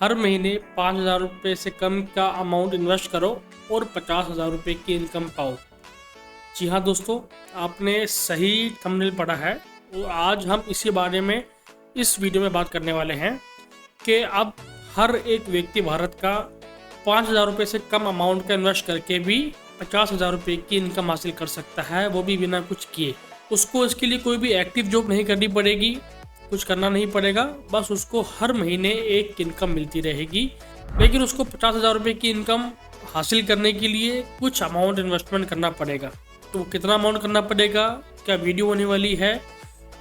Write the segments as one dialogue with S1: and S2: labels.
S1: हर महीने 5,000 रुपये से कम का अमाउंट इन्वेस्ट करो और 50,000 रुपये की इनकम पाओ। जी हाँ दोस्तों, आपने सही थंबनेल पढ़ा है। तो आज हम इसी बारे में इस वीडियो में बात करने वाले हैं कि अब हर एक व्यक्ति भारत का 5,000 रुपये से कम अमाउंट का इन्वेस्ट करके भी 50,000 रुपये की इनकम हासिल कर सकता है, वो भी बिना कुछ किए। उसको इसके लिए कोई भी एक्टिव जॉब नहीं करनी पड़ेगी, कुछ करना नहीं पड़ेगा, बस उसको हर महीने एक इनकम मिलती रहेगी। लेकिन उसको 50,000 रुपये की इनकम हासिल करने के लिए कुछ अमाउंट इन्वेस्टमेंट करना पड़ेगा। तो कितना अमाउंट करना पड़ेगा, क्या वीडियो होने वाली है,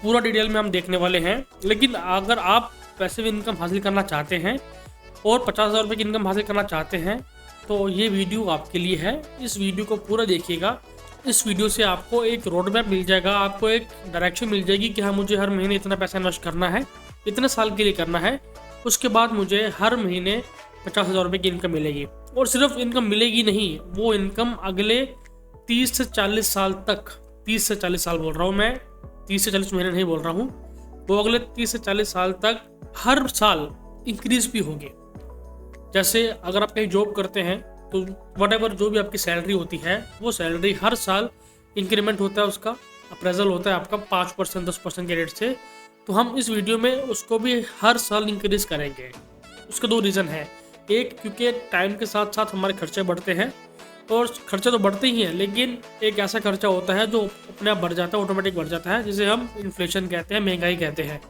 S1: पूरा डिटेल में हम देखने वाले हैं। लेकिन अगर आप पैसिव इनकम हासिल करना चाहते हैं और 50,000 रुपये की इनकम हासिल करना चाहते हैं तो ये वीडियो आपके लिए है। इस वीडियो को पूरा देखिएगा। इस वीडियो से आपको एक रोड मैप मिल जाएगा, आपको एक डायरेक्शन मिल जाएगी कि हाँ, मुझे हर महीने इतना पैसा इन्वेस्ट करना है, इतने साल के लिए करना है। उसके बाद मुझे हर महीने 50,000 रुपये की इनकम मिलेगी। और सिर्फ इनकम मिलेगी नहीं, वो इनकम अगले 30 से 40 साल तक, 30 से 40 साल बोल रहा हूँ मैं, 30 से 40 महीने नहीं बोल रहा हूँ, वो अगले 30 से 40 साल तक हर साल इंक्रीज भी होगी। जैसे अगर आप कहीं जॉब करते हैं तो वट जो भी आपकी सैलरी होती है, वो सैलरी हर साल इंक्रीमेंट होता है, उसका अप्रेजल होता है आपका 5% 10% के रेट से। तो हम इस वीडियो में उसको भी हर साल इंक्रीज करेंगे। उसके दो रीज़न है। एक, क्योंकि टाइम के साथ साथ हमारे खर्चे बढ़ते हैं, और खर्चे तो बढ़ते ही हैं, लेकिन एक ऐसा खर्चा होता है जो अपने आप बढ़ जाता है, ऑटोमेटिक बढ़ जाता है, जिसे हम इन्फ्लेशन कहते हैं, महंगाई कहते हैं।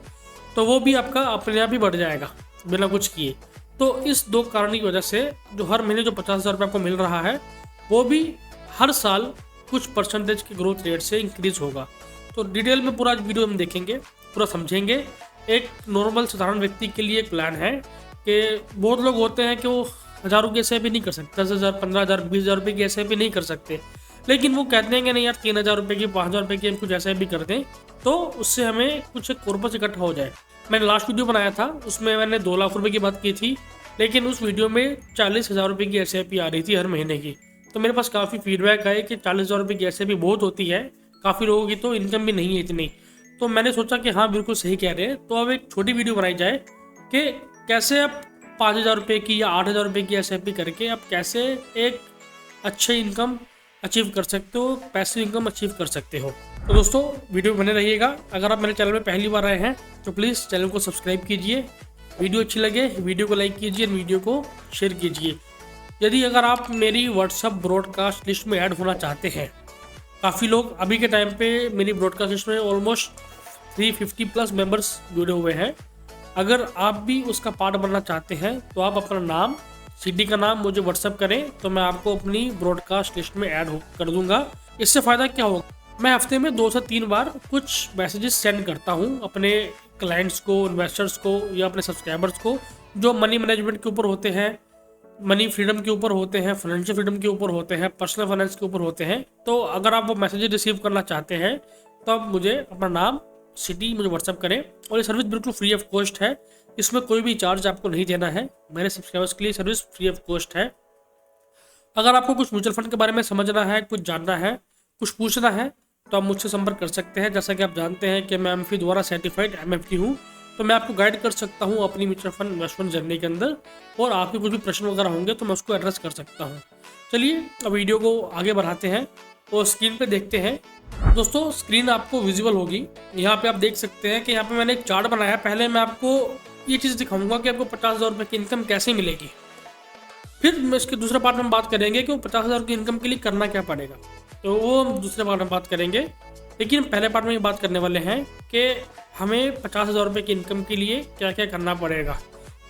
S1: तो वो भी आपका अपने आप ही बढ़ जाएगा बिना कुछ किए। तो इस दो कारण की वजह से जो हर महीने जो 50,000 रुपये आपको मिल रहा है, वो भी हर साल कुछ परसेंटेज के ग्रोथ रेट से इंक्रीज होगा। तो डिटेल में पूरा वीडियो हम देखेंगे, पूरा समझेंगे। एक नॉर्मल साधारण व्यक्ति के लिए एक प्लान है कि बहुत लोग होते हैं कि वो हज़ारों की एस.आई.पी नहीं कर सकते, 10,000 15,000 20,000 रुपये की एस.आई.पी नहीं कर सकते। लेकिन वो कहते हैं कि नहीं यार, 3,000 रुपये की 5,000 रुपये की हम कुछ एस.आई.पी कर दें तो उससे हमें कुछ एक कॉर्पस इकट्ठा हो जाए। मैंने लास्ट वीडियो बनाया था, उसमें मैंने 2 लाख रुपए की बात की थी, लेकिन उस वीडियो में 40,000 रुपये की एस.आई.पी आ रही थी हर महीने की। तो मेरे पास काफ़ी फीडबैक आए कि 40,000 रुपये की एस.आई.पी बहुत होती है, काफ़ी लोगों की तो इनकम भी नहीं है इतनी। तो मैंने सोचा कि हाँ, बिल्कुल सही कह रहे हैं, तो अब एक छोटी वीडियो बनाई जाए कि कैसे आप 5,000 रुपये की या 8,000 रुपये की एस.आई.पी करके आप कैसे एक अच्छे इनकम अचीव कर सकते हो, पैसिव इनकम अचीव कर सकते हो। तो दोस्तों, वीडियो बने रहिएगा। अगर आप मेरे चैनल में पहली बार आए हैं तो प्लीज़ चैनल को सब्सक्राइब कीजिए, वीडियो अच्छी लगे वीडियो को लाइक कीजिए, वीडियो को शेयर कीजिए। यदि अगर आप मेरी व्हाट्सअप ब्रॉडकास्ट लिस्ट में ऐड होना चाहते हैं, काफ़ी लोग अभी के टाइम पे मेरी ब्रॉडकास्ट लिस्ट में ऑलमोस्ट 350+ मेंबर्स जुड़े हुए हैं। अगर आप भी उसका पार्ट बनना चाहते हैं तो आप अपना नाम, सिटी का नाम मुझे व्हाट्सअप करें, तो मैं आपको अपनी ब्रॉडकास्ट लिस्ट में ऐड कर दूंगा। इससे फ़ायदा क्या होगा, मैं हफ्ते में 2 से 3 बार कुछ मैसेजेस सेंड करता हूं अपने क्लाइंट्स को, इन्वेस्टर्स को या अपने सब्सक्राइबर्स को, जो मनी मैनेजमेंट के ऊपर होते हैं, मनी फ्रीडम के ऊपर होते हैं, फाइनेंशियल फ्रीडम के ऊपर होते हैं, पर्सनल फाइनेंस के ऊपर होते हैं। तो अगर आप वो मैसेजेस रिसीव करना चाहते हैं तो आप मुझे अपना नाम, सिटी मुझे व्हाट्सअप करें। और ये सर्विस बिल्कुल फ्री ऑफ कॉस्ट है, इसमें कोई भी चार्ज आपको नहीं देना है। मेरे सब्सक्राइबर्स के लिए सर्विस फ्री ऑफ कॉस्ट है। अगर आपको कुछ म्यूचुअल फंड के बारे में समझना है, कुछ जानना है, कुछ पूछना है, तो आप मुझसे संपर्क कर सकते हैं। जैसा कि आप जानते हैं कि मैं एमएफटी द्वारा सर्टिफाइड एमएफटी हूँ, तो मैं आपको गाइड कर सकता हूँ अपनी म्यूचुअल फंड इन्वेस्टमेंट जर्नी के अंदर। और आपके कुछ भी प्रश्न वगैरह होंगे तो मैं उसको एड्रेस कर सकता हूँ। चलिए अब वीडियो को आगे बढ़ाते हैं और स्क्रीन पे देखते हैं। दोस्तों, स्क्रीन आपको विजिबल होगी। यहाँ पे आप देख सकते हैं कि यहाँ पे मैंने एक चार्ट बनाया है। पहले मैं आपको ये चीज़ दिखाऊंगा कि आपको 50,000 रुपये की इनकम कैसे मिलेगी। फिर मैं इसके दूसरे पार्ट में बात करेंगे कि वो 50,000 की इनकम के लिए करना क्या पड़ेगा, तो वो हम दूसरे पार्ट में बात करेंगे। लेकिन पहले पार्ट में ये बात करने वाले हैं कि हमें 50,000 रुपये की इनकम के लिए क्या क्या करना पड़ेगा।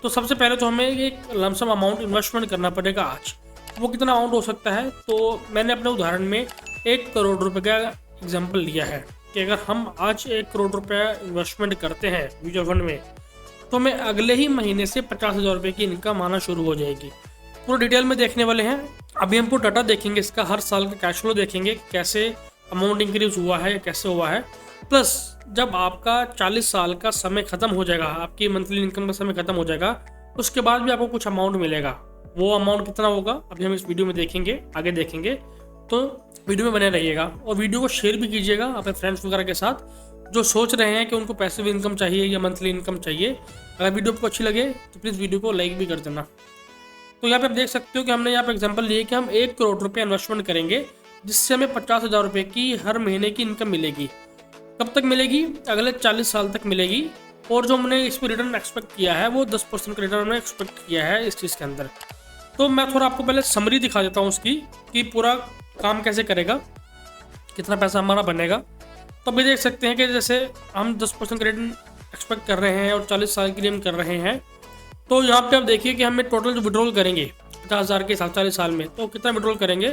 S1: तो सबसे पहले तो हमें एक लमसम अमाउंट इन्वेस्टमेंट करना पड़ेगा। आज वो कितना अमाउंट हो सकता है, तो मैंने अपने उदाहरण में 1 करोड़ रुपये का एग्जाम्पल लिया है कि अगर हम आज 1 करोड़ रुपया इन्वेस्टमेंट करते हैं म्यूचुअल फंड में, तो मैं अगले ही महीने से 50,000 रुपये की इनकम आना शुरू हो जाएगी। पूरा डिटेल में देखने वाले हैं। अभी हमको डाटा देखेंगे, इसका हर साल का कैश फ्लो देखेंगे, कैसे अमाउंट इंक्रीज हुआ है, कैसे हुआ है। प्लस जब आपका 40 साल का समय खत्म हो जाएगा, आपकी मंथली इनकम का समय खत्म हो जाएगा, उसके बाद भी आपको कुछ अमाउंट मिलेगा। वो अमाउंट कितना होगा अभी हम इस वीडियो में देखेंगे, आगे देखेंगे। तो वीडियो में बने रहिएगा और वीडियो को शेयर भी कीजिएगा अपने फ्रेंड्स वगैरह के साथ, जो सोच रहे हैं कि उनको पैसिव इनकम चाहिए या मंथली इनकम चाहिए। अगर वीडियो आपको अच्छी लगे तो प्लीज़ वीडियो को लाइक भी कर देना। तो यहाँ पे आप देख सकते हो कि हमने यहाँ पे एग्जांपल लिए कि हम 1 करोड़ रुपये इन्वेस्टमेंट करेंगे, जिससे हमें 50,000 रुपये की हर महीने की इनकम मिलेगी। कब तक मिलेगी? अगले 40 साल तक मिलेगी। और जो हमने इस पर रिटर्न एक्सपेक्ट किया है वो 10% का रिटर्न हमने एक्सपेक्ट किया है इस चीज़ के अंदर। तो मैं थोड़ा आपको पहले समरी दिखा देता हूँ उसकी कि पूरा काम कैसे करेगा, कितना पैसा हमारा बनेगा। तो अभी देख सकते हैं कि जैसे हम 10% का रिटर्न एक्सपेक्ट कर रहे हैं और 40 साल के लिए हम कर रहे हैं। तो यहाँ पे आप देखिए कि हमें टोटल जो विड्रॉल करेंगे 50,000 के साथ 40 साल में, तो कितना विड्रॉल करेंगे,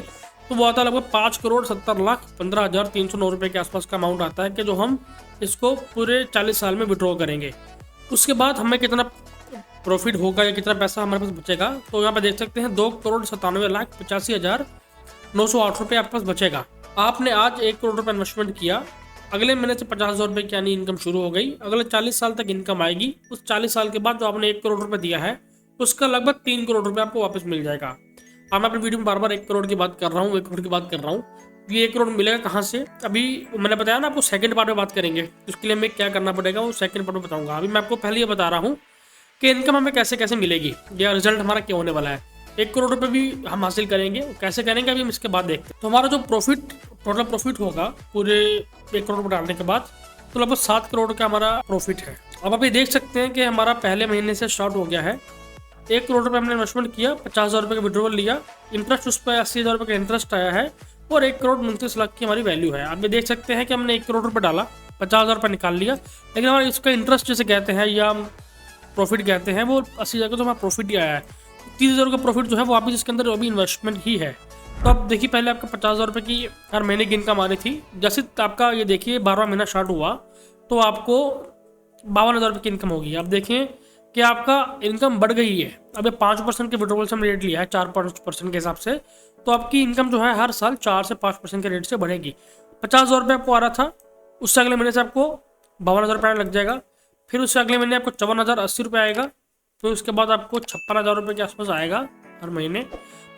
S1: तो वो आता है लगभग 5,70,15,309 रुपये के आसपास का अमाउंट आता है कि जो हम इसको पूरे 40 साल में विड्रॉ करेंगे। उसके बाद हमें कितना प्रॉफिट होगा या कितना पैसा हमारे पास बचेगा, तो यहाँ पे देख सकते हैं 2,97,85,908 रुपये आपके पास बचेगा। आपने आज 1 करोड़ रुपये इन्वेस्टमेंट किया, अगले महीने से 50,000 रुपये की यानी इनकम शुरू हो गई। अगले 40 साल तक इनकम आएगी। उस 40 साल के बाद जो आपने 1 करोड़ रुपये दिया है उसका लगभग 3 करोड़ रुपये आपको वापस मिल जाएगा। अब मैं अपनी वीडियो में बार बार 1 करोड़ की बात कर रहा हूँ, 1 करोड़ की बात कर रहा हूँ। ये 1 करोड़ मिलेगा कहाँ से? अभी मैंने बताया ना आपको सेकंड पार्ट में बात करेंगे, उसके लिए हमें क्या करना पड़ेगा वो सेकंड पार्ट में बताऊंगा। अभी मैं आपको पहले ये बता रहा हूँ कि इनकम हमें कैसे कैसे मिलेगी या रिजल्ट हमारा क्या होने वाला है। 1 करोड़ रुपये भी हम हासिल करेंगे, कैसे करेंगे अभी हम इसके बाद देखते हैं। तो हमारा जो टोटल प्रॉफिट होगा पूरे 1 करोड़ रुपये डालने के बाद, तो लगभग 7 करोड़ का हमारा प्रॉफिट है। अब अभी देख सकते हैं कि हमारा पहले महीने से स्टार्ट हो गया है। 1 करोड़ रुपये हमने इन्वेस्टमेंट किया, 50,000 रुपये का विड्रॉवल लिया, इंटरेस्ट उस पर 80,000 रुपये का इंटरेस्ट आया है और 1 करोड़ 29 लाख की हमारी वैल्यू है। आप ये देख सकते हैं कि हमने 1 करोड़ रुपये डाला, 50,000 रुपये निकाल लिया, लेकिन हमारा इसका इंटरेस्ट जैसे कहते हैं या प्रॉफिट कहते हैं वो 80,000 का तो हमारा प्रॉफिट ही आया है। 30,000 का प्रॉफिट जो है वो वापिस इसके अंदर अभी इन्वेस्टमेंट ही है। तो आप देखिए पहले आपका 50,000 रुपये की हर महीने की इनकम आ रही थी। जैसे आपका ये देखिए 12वां महीना स्टार्ट हुआ तो आपको 52,000 रुपये की इनकम होगी। आप देखें कि आपका इनकम बढ़ गई है। अब ये 5% के विड्रॉवल से हमने रेट लिया है 4-5% के हिसाब से, तो आपकी इनकम जो है हर साल 4 से 5% के रेट से बढ़ेगी। 50,000 रुपये आपको आ रहा था, उससे अगले महीने से आपको 52,000 रुपये लग जाएगा। फिर उससे अगले महीने आपको 54,080 रुपये आएगा। फिर उसके बाद आपको 56,000 रुपये के आसपास आएगा हर महीने।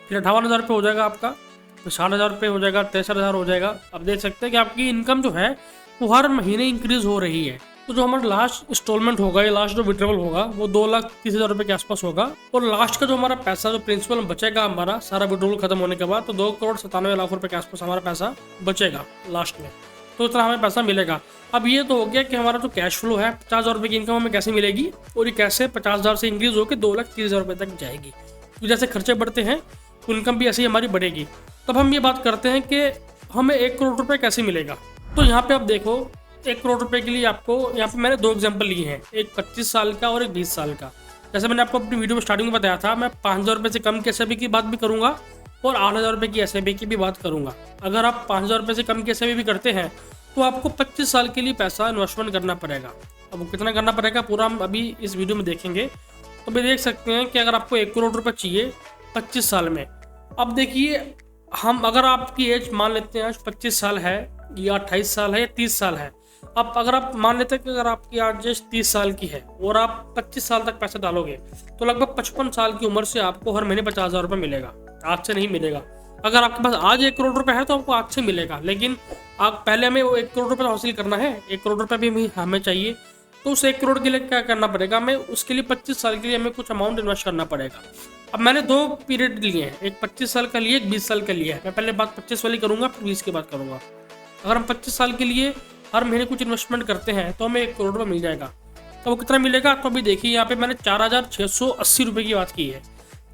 S1: फिर 58,000 रुपये हो जाएगा आपका, फिर 60,000 रुपये हो जाएगा, 63,000 हो जाएगा। अब देख सकते हैं कि आपकी इनकम जो है वो हर महीने इंक्रीज हो रही है। तो जो हमारा लास्ट इंस्टॉलमेंट होगा या लास्ट जो विड्रॉवल होगा वो 2,30,000 रुपये के आसपास होगा। और लास्ट का जो हमारा पैसा जो प्रिंसिपल बचेगा हमारा सारा विड्रॉवल खत्म होने के बाद, तो 2,97 लाख रुपये के आसपास हमारा पैसा बचेगा लास्ट में। तो इतना हमें पैसा मिलेगा। अब ये तो हो गया कि हमारा जो कैश फ्लो है 50,000 रुपये की इनकम हमें कैसे मिलेगी और ये कैसे 50,000 से इंक्रीज होकर 2,30,000 रुपये तक जाएगी। तो जैसे खर्चे बढ़ते हैं तो इनकम भी ऐसे ही हमारी बढ़ेगी। तब हम ये बात करते हैं कि हमें 1 करोड़ रुपये कैसे मिलेगा। तो यहाँ पे आप देखो 1 करोड़ रुपये के लिए आपको यहाँ पे मैंने 2 एग्जाम्पल लिए हैं, एक 25 साल का और एक 20 साल का। जैसे मैंने आपको अपनी वीडियो में स्टार्टिंग में बताया था, मैं 5,000 रुपये से कम की एस की बात भी करूँगा और 8,000 रुपये की एस की भी बात करूँगा। अगर आप 5,000 रुपये से कम की एस भी करते हैं तो आपको 25 साल के लिए पैसा इन्वेस्टमेंट करना पड़ेगा। अब वो कितना करना पड़ेगा पूरा हम अभी इस वीडियो में देखेंगे। तो अभी देख सकते हैं कि अगर आपको 1 करोड़ रुपये चाहिए 25 साल में, अब देखिए हम अगर आपकी एज मान लेते हैं आज 25 साल है या 28 साल है या 30 साल है। अब अगर आप मान लेते हैं कि अगर आपकी आज एज 30 साल की है और आप 25 साल तक पैसा डालोगे तो लगभग 55 साल की उम्र से आपको हर महीने 50,000 रुपये मिलेगा। आज से नहीं मिलेगा। अगर आपके पास आज 1 करोड़ रुपये है तो आपको आज से मिलेगा, लेकिन आप पहले हमें वो 1 करोड़ रुपये हासिल करना है। 1 करोड़ रुपये भी हमें चाहिए, तो उस 1 करोड़ के लिए क्या करना पड़ेगा हमें, उसके लिए 25 साल के लिए हमें कुछ अमाउंट इन्वेस्ट करना पड़ेगा। अब मैंने 2 पीरियड लिए हैं, एक 25 साल का लिए, एक 20 साल का लिया है। मैं पहले बात 25 वाली करूँगा फिर 20 की बात करूँगा। अगर हम 25 साल के लिए हर महीने कुछ इन्वेस्टमेंट करते हैं तो हमें 1 करोड़ रुपये मिल जाएगा। तो वो कितना मिलेगा, तो अभी देखिए यहाँ पे मैंने 4,680 रुपये की बात की है।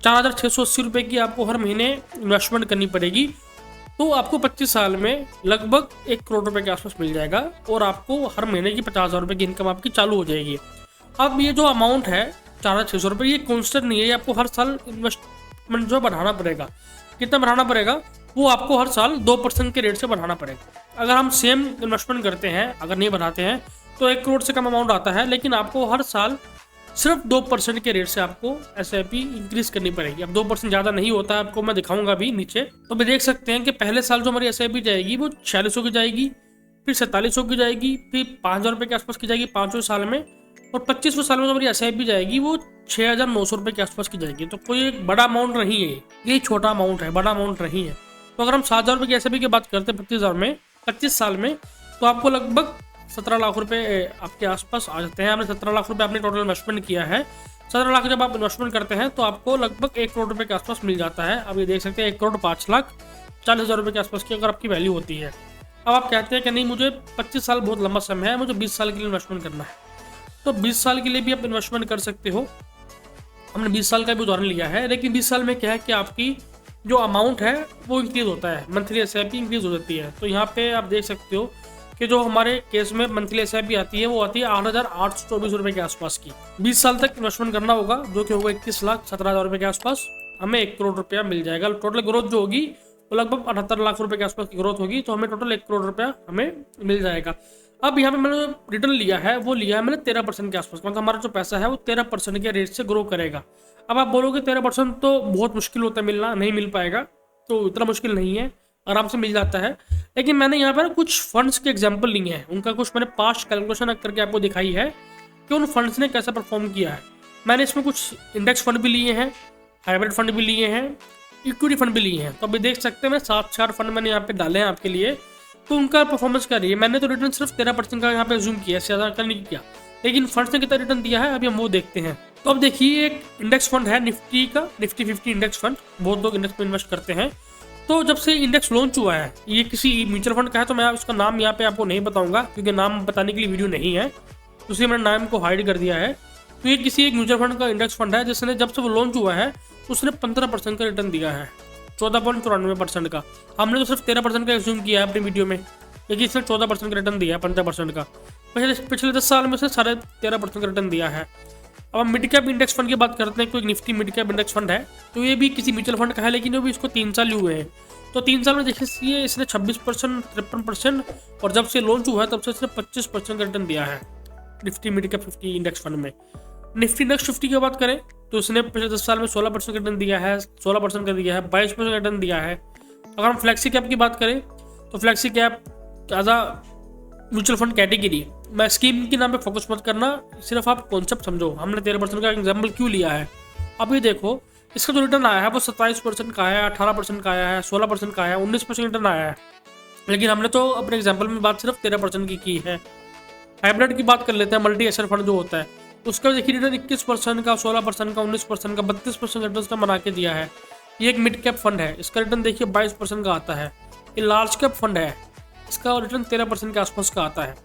S1: 4,680 रुपये की आपको हर महीने इन्वेस्टमेंट करनी पड़ेगी, तो आपको 25 साल में लगभग 1 करोड़ रुपए के आसपास मिल जाएगा और आपको हर महीने की 50,000 रुपये की इनकम आपकी चालू हो जाएगी। अब ये जो अमाउंट है 4,600 रुपये, ये कॉन्स्टेंट नहीं है, ये आपको हर साल इन्वेस्टमेंट जो बढ़ाना पड़ेगा। कितना बढ़ाना पड़ेगा, वो आपको हर साल 2% के रेट से बढ़ाना पड़ेगा। अगर हम सेम इन्वेस्टमेंट करते हैं, अगर नहीं बढ़ाते हैं तो 1 करोड़ से कम अमाउंट आता है, लेकिन आपको हर साल सिर्फ 2% के रेट से आपको SIP इंक्रीज करनी पड़ेगी। अब 2% ज़्यादा नहीं होता है, आपको मैं दिखाऊंगा अभी नीचे। तो भी देख सकते हैं कि पहले साल जो हमारी SIP जाएगी वो 4600 की जाएगी, फिर 4700 की जाएगी, फिर 5,000 रुपये के आसपास की जाएगी 5वें साल में, और 25वें साल में जो हमारी SIP जाएगी वो 6,900 रुपये के आसपास की जाएगी। तो कोई एक बड़ा अमाउंट नहीं है, ये छोटा अमाउंट है, बड़ा अमाउंट नहीं है। तो अगर हम 7,000 रुपये की SIP की बात करते हैं 25,000 में 25 साल में, तो आपको लगभग 17 लाख रुपए आपके आसपास आ जाते हैं। आपने 17 लाख रुपए आपने टोटल इन्वेस्टमेंट किया है। 17 लाख जब आप इन्वेस्टमेंट करते हैं तो आपको लगभग 1 करोड़ रुपए के आसपास मिल जाता है। अब ये देख सकते हैं 1,05,40,000 रुपये के आसपास की अगर आपकी वैल्यू होती है। अब आप कहते हैं कि नहीं मुझे 25 साल बहुत लंबा समय है, मुझे 20 साल के लिए इन्वेस्टमेंट करना है, तो 20 साल के लिए भी आप इन्वेस्टमेंट कर सकते हो। हमने 20 साल का भी उदाहरण लिया है, लेकिन 20 साल में क्या है कि आपकी जो अमाउंट है वो इंक्रीज होता है, मंथली एसआईपी इंक्रीज हो जाती है। तो यहाँ पे आप देख सकते हो कि जो हमारे केस में मंथली एसआईपी आती है वो आती है 8,824 रुपये के आसपास की। 20 साल तक इन्वेस्टमेंट करना होगा, जो कि होगा 21,17,000 रुपये के आसपास। हमें 1 करोड़ रुपया मिल जाएगा। टोटल ग्रोथ जो होगी वो लगभग 78 लाख रुपए के आसपास की ग्रोथ होगी, तो हमें टोटल 1 करोड़ रुपया हमें मिल जाएगा। अब यहाँ पे मैंने रिटर्न लिया है वो लिया है मैंने 13% के आसपास, मतलब हमारा जो पैसा है वो 13% के रेट से ग्रो करेगा। अब आप बोलोगे 13% तो बहुत मुश्किल होता है मिलना, नहीं मिल पाएगा, तो इतना मुश्किल नहीं है, आराम से मिल जाता है। लेकिन मैंने यहाँ पर कुछ फंड्स के एग्जाम्पल लिए हैं, उनका कुछ मैंने पास्ट कैलकुलेशन करके आपको दिखाई है कि उन फंड्स ने कैसा परफॉर्म किया है। मैंने इसमें कुछ इंडेक्स फंड भी लिए हैं, हाइब्रिड फंड भी लिए हैं, इक्विटी फंड भी लिए हैं। तो अभी देख सकते हैं मैं 7-4 फंड मैंने यहाँ पे डाले हैं आपके लिए, तो उनका परफॉर्मेंस क्या रही है। मैंने तो रिटर्न सिर्फ 13% का यहाँ पे जूम किया, ज़्यादा करने की किया, लेकिन फंड्स ने कितना रिटर्न दिया है अभी हम वो देखते हैं। तो अब देखिए एक इंडेक्स फंड है निफ्टी का, निफ्टी 50 इंडेक्स फंड, बहुत लोग इंडेक्स में इन्वेस्ट करते हैं। तो जब से इंडेक्स लॉन्च हुआ है, ये किसी म्यूचुअल फंड का है, तो मैं उसका नाम यहाँ पे आपको नहीं बताऊंगा क्योंकि नाम बताने के लिए वीडियो नहीं है, तो इसलिए मैंने नाम को हाइड कर दिया है। तो ये किसी एक म्यूचुअल फंड का इंडेक्स फंड है जिसने जब से वो लॉन्च हुआ है उसने 15% का रिटर्न दिया है, 14.94% का। हमने तो सिर्फ 13% का एज्यूम किया है अपनी वीडियो में, लेकिन इसने 14% का रिटर्न दिया है 15% का। पिछले 10 साल में से 13.5% का रिटर्न दिया है। अब हम मिड कैप इंडेक्स फंड की बात करते हैं, तो एक Nifty mid cap index fund है, तो ये भी किसी म्यूचुअल फंड का है, लेकिन वो भी इसको 3 साल हुए हैं। तो 3 साल में देखिए इसने 26%, 53%, और जब से लॉन्च हुआ है तब से इसने 25% का रिटर्न दिया है Nifty mid cap 50 index fund में। निफ्टी इंडेक्स 50 की बात करें तो इसने पिछले 10 साल में 16% का रिटर्न दिया है, 16% का दिया है, 22% का रिटर्न दिया है। अगर हम फ्लैक्सी कैप की बात करें तो flexi cap as a mutual fund category, मैं स्कीम के नाम पे फोकस मत करना, सिर्फ आप कॉन्सेप्ट समझो। हमने 13% का एग्जाम्पल क्यों लिया है, अब ये देखो इसका जो रिटर्न आया है वो 27% का आया है, 18% का आया है, 16% का आया है, 19% रिटर्न आया है, लेकिन हमने तो अपने एग्जाम्पल में बात सिर्फ 13% की है। हाइब्रिड की बात कर लेते हैं, मल्टी एसेट फंड जो होता है, उसका देखिए रिटर्न 21% का, 16% का, 19% का, 32% रिटर्न का बना के दिया है। ये एक मिड कैप फंड है, इसका रिटर्न देखिए 22% का आता है। ये लार्ज कैप फंड है, इसका रिटर्न 13% के आसपास का आता है।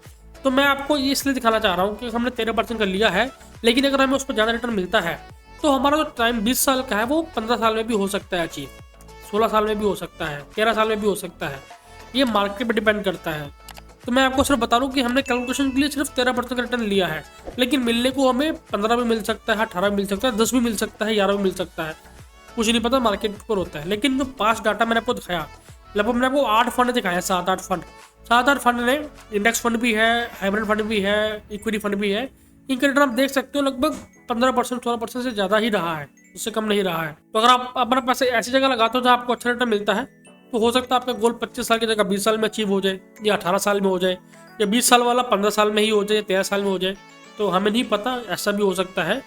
S1: तो मैं आपको ये इसलिए दिखाना चाह रहा हूँ कि हमने 13% का लिया है, लेकिन अगर हमें उस पर ज़्यादा रिटर्न मिलता है तो हमारा जो टाइम 20 साल का है वो 15 साल में भी हो सकता है अचीव, 16 साल में भी हो सकता है, 13 साल में भी हो सकता है, ये मार्केट पर डिपेंड करता है। तो मैं आपको सिर्फ बता दूं कि हमने कैलकुलेशन के लिए सिर्फ 13% का रिटर्न लिया है, लेकिन मिलने को हमें 15 भी मिल सकता है, 18 भी मिल सकता है, 10 भी मिल सकता है, 11 भी मिल सकता है, कुछ नहीं पता, मार्केट पर होता है। लेकिन जो पास्ट डाटा मैंने आपको दिखाया, लगभग मैंने आपको 8 फंड दिखाया, 7-8 फंड ने, इंडेक्स फंड भी है, हाइब्रिड फंड भी है, इक्विटी फंड भी है, इनका रिटर्न आप देख सकते हो लगभग 15%, 16% से ज़्यादा ही रहा है, इससे कम नहीं रहा है। तो अगर आप अपना पैसे ऐसी जगह लगाते हो जहाँ आपको अच्छा रिटर्न मिलता है, तो हो सकता है आपका गोल 25 साल की जगह 20 साल में अचीव हो जाए, या 18 साल में हो जाए, या 20 साल वाला 15 साल में ही हो जाए, या 13 साल में हो जाए, तो हमें नहीं पता, ऐसा भी हो सकता है।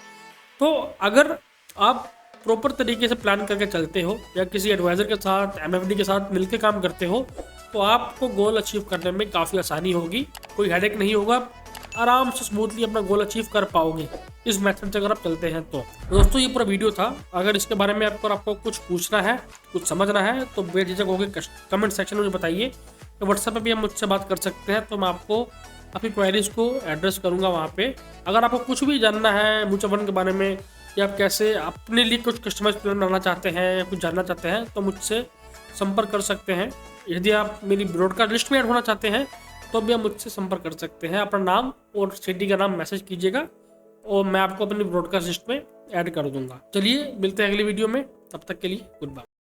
S1: तो अगर आप प्रॉपर तरीके से प्लान करके चलते हो या किसी एडवाइज़र के साथ, MFD के साथ मिलकर काम करते हो, तो आपको गोल अचीव करने में काफ़ी आसानी होगी, कोई हेडेक नहीं होगा, आराम से स्मूथली अपना गोल अचीव कर पाओगे इस मेथड से अगर आप चलते हैं। तो दोस्तों ये पूरा वीडियो था, अगर इसके बारे में आपको कुछ पूछना है, कुछ समझना है, तो बेझिझक होकर कमेंट सेक्शन में बताइए। तो व्हाट्सएप पे भी आप मुझसे बात कर सकते हैं, तो मैं आपको आपकी क्वेरीज को एड्रेस करूँगा वहाँ पे। अगर आपको कुछ भी जानना है म्यूचुअल फंड के बारे में, या आप कैसे अपने लिए कुछ कस्टमाइज प्लान बनाना चाहते हैं या कुछ जानना चाहते हैं, तो मुझसे संपर्क कर सकते हैं। यदि आप मेरी ब्रॉडकास्ट लिस्ट में ऐड होना चाहते हैं तो भी आप मुझसे संपर्क कर सकते हैं। अपना नाम और सिटी का नाम मैसेज कीजिएगा और मैं आपको अपनी ब्रॉडकास्ट लिस्ट में ऐड कर दूंगा। चलिए मिलते हैं अगली वीडियो में, तब तक के लिए गुड बाय।